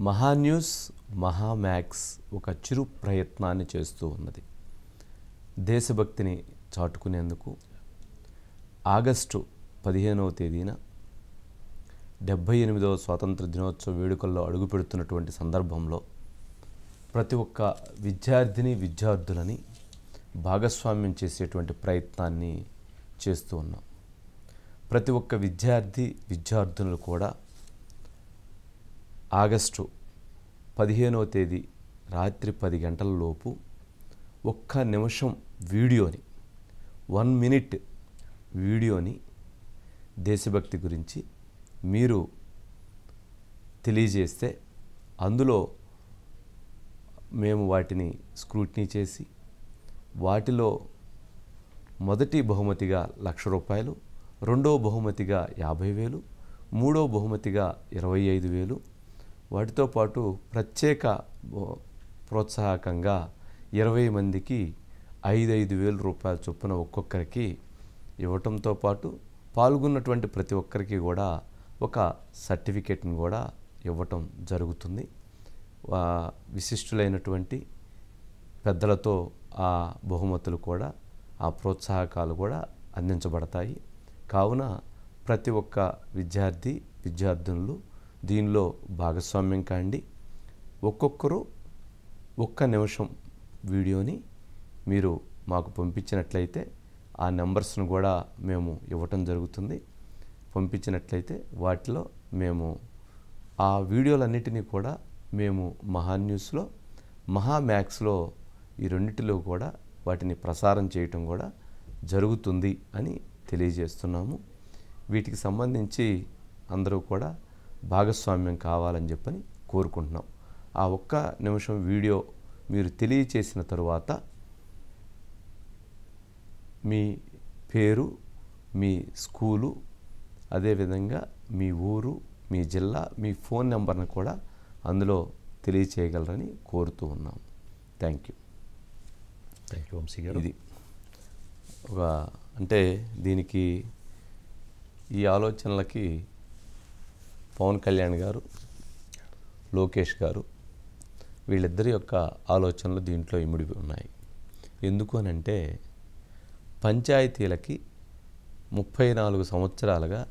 మహాన్యూస్ మహామ్యాక్స్ ఒక చిరు ప్రయత్నాన్ని చేస్తూ ఉన్నది. దేశభక్తిని చాటుకునేందుకు ఆగస్టు 15వ తేదీన 78వ స్వాతంత్ర దినోత్సవ వేడుకల్లో అడుగుపెడుతున్నటువంటి సందర్భంలో ప్రతి ఒక్క విద్యార్థిని విద్యార్థులని భాగస్వామ్యం చేసేటువంటి ప్రయత్నాన్ని చేస్తూ ఉన్నాం. ప్రతి ఒక్క విద్యార్థి విద్యార్థులు కూడా ఆగస్టు 15వ తేదీ రాత్రి 10 గంటల లోపు ఒక్క నిమిషం వీడియోని 1 మినిట్ వీడియోని దేశభక్తి గురించి మీరు తెలియజేస్తే అందులో మేము వాటిని స్క్రూటినీ చేసి వాటిలో మొదటి బహుమతిగా ₹1,00,000, రెండవ బహుమతిగా 50,000, మూడవ బహుమతిగా 25,000, వాటితో పాటు ప్రత్యేక ప్రోత్సాహకంగా 20 మందికి ₹5,000 చొప్పున ఒక్కొక్కరికి ఇవ్వటంతో పాటు పాల్గొన్నటువంటి ప్రతి ఒక్కరికి కూడా ఒక సర్టిఫికేట్ని కూడా ఇవ్వటం జరుగుతుంది. విశిష్టులైనటువంటి పెద్దలతో ఆ బహుమతులు కూడా ఆ ప్రోత్సాహకాలు కూడా అందించబడతాయి. కావున ప్రతి ఒక్క విద్యార్థి విద్యార్థినులు దీనిలో భాగస్వామ్యం కాండి. ఒక్కొక్కరు ఒక్క నిమిషం వీడియోని మీరు మాకు పంపించినట్లయితే ఆ నెంబర్స్ను కూడా మేము ఇవ్వటం జరుగుతుంది. పంపించినట్లయితే వాటిలో మేము ఆ వీడియోలన్నిటినీ కూడా మేము మహాన్యూస్లో మహామ్యాక్స్లో ఈ రెండిటిలో కూడా వాటిని ప్రసారం చేయటం కూడా జరుగుతుంది అని తెలియజేస్తున్నాము. వీటికి సంబంధించి అందరూ కూడా భాగస్వామ్యం కావాలని చెప్పని కోరుకుంటున్నాం. ఆ ఒక్క నిమిషం వీడియో మీరు తెలియచేసిన తరువాత మీ పేరు, మీ స్కూలు, అదేవిధంగా మీ ఊరు, మీ జిల్లా, మీ ఫోన్ నెంబర్ని కూడా అందులో తెలియచేయగలరని కోరుతూ ఉన్నాం. థ్యాంక్ యూ వంశీ గారు. ఇది ఒక అంటే దీనికి ఈ ఆలోచనలకి పవన్ కళ్యాణ్ గారు, లోకేష్ గారు వీళ్ళిద్దరి యొక్క ఆలోచనలు దీంట్లో ఇమిడి ఉన్నాయి. ఎందుకు అనంటే పంచాయతీలకి 34 సంవత్సరాలుగా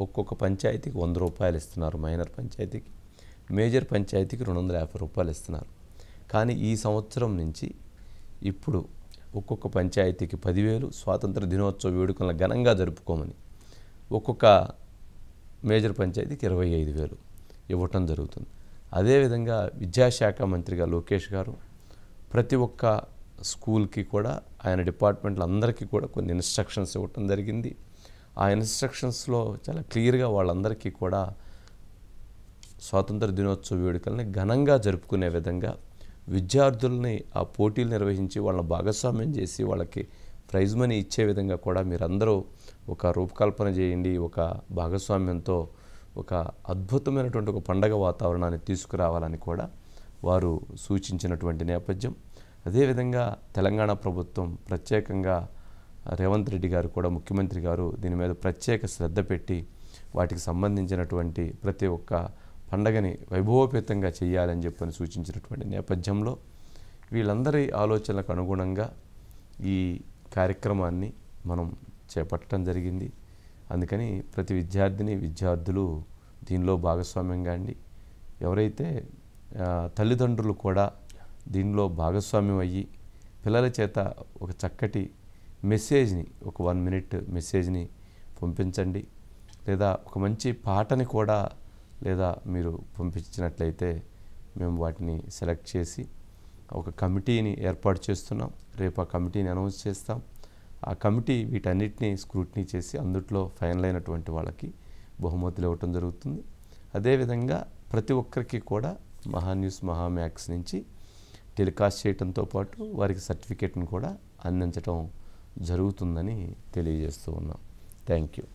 ఒక్కొక్క పంచాయతీకి ₹100 ఇస్తున్నారు. మైనర్ పంచాయతీకి, మేజర్ పంచాయతీకి ₹250 ఇస్తున్నారు. కానీ ఈ సంవత్సరం నుంచి ఇప్పుడు ఒక్కొక్క పంచాయతీకి 10,000, స్వాతంత్ర దినోత్సవ వేడుకలను ఘనంగా జరుపుకోమని ఒక్కొక్క మేజర్ పంచాయతీకి 25,000 ఇవ్వటం జరుగుతుంది. అదేవిధంగా విద్యాశాఖ మంత్రిగా లోకేష్ గారు ప్రతి ఒక్క స్కూల్కి కూడా ఆయన డిపార్ట్మెంట్లు అందరికీ కూడా కొన్ని ఇన్స్ట్రక్షన్స్ ఇవ్వటం జరిగింది. ఆ ఇన్స్ట్రక్షన్స్లో చాలా క్లియర్గా వాళ్ళందరికీ కూడా స్వాతంత్ర దినోత్సవ వేడుకల్ని ఘనంగా జరుపుకునే విధంగా విద్యార్థుల్ని ఆ పోటీలు నిర్వహించి వాళ్ళని భాగస్వామ్యం చేసి వాళ్ళకి ప్రైజ్ మనీ ఇచ్చే విధంగా కూడా మీరందరూ ఒక రూపకల్పన చేయండి. ఒక భాగస్వామ్యంతో ఒక అద్భుతమైనటువంటి ఒక పండగ వాతావరణాన్ని తీసుకురావాలని కూడా వారు సూచించినటువంటి నేపథ్యం. అదేవిధంగా తెలంగాణ ప్రభుత్వం ప్రత్యేకంగా రేవంత్ రెడ్డి గారు కూడా, ముఖ్యమంత్రి గారు దీని మీద ప్రత్యేక శ్రద్ధ పెట్టి వాటికి సంబంధించినటువంటి ప్రతి ఒక్క పండగని వైభవోపేతంగా చేయాలని చెప్పని సూచించినటువంటి నేపథ్యంలో వీళ్ళందరి ఆలోచనలకు అనుగుణంగా ఈ కార్యక్రమాన్ని మనం చేపట్టడం జరిగింది. అందుకని ప్రతి విద్యార్థిని విద్యార్థులు దీనిలో భాగస్వామ్యం కాండి. ఎవరైతే తల్లిదండ్రులు కూడా దీనిలో భాగస్వామ్యం అయ్యి పిల్లల చేత ఒక చక్కటి మెసేజ్ని, ఒక 1 మినిట్ మెసేజ్ని పంపించండి. లేదా ఒక మంచి పాటని కూడా లేదా మీరు పంపించినట్లయితే మేము వాటిని సెలెక్ట్ చేసి ఒక కమిటీని ఏర్పాటు చేస్తున్నాం. రేపు ఆ కమిటీని అనౌన్స్ చేస్తాం. ఆ కమిటీ వీటన్నిటిని స్క్రూటినీ చేసి అందుట్లో ఫైనల్ అయినటువంటి వాళ్ళకి బహుమతులు ఇవ్వటం జరుగుతుంది. అదేవిధంగా ప్రతి ఒక్కరికి కూడా మహాన్యూస్ మహామ్యాక్స్ నుంచి టెలికాస్ట్ చేయడంతో పాటు వారికి సర్టిఫికేట్ని కూడా అందించడం జరుగుతుందని తెలియజేస్తూ ఉన్నాం. Thank you.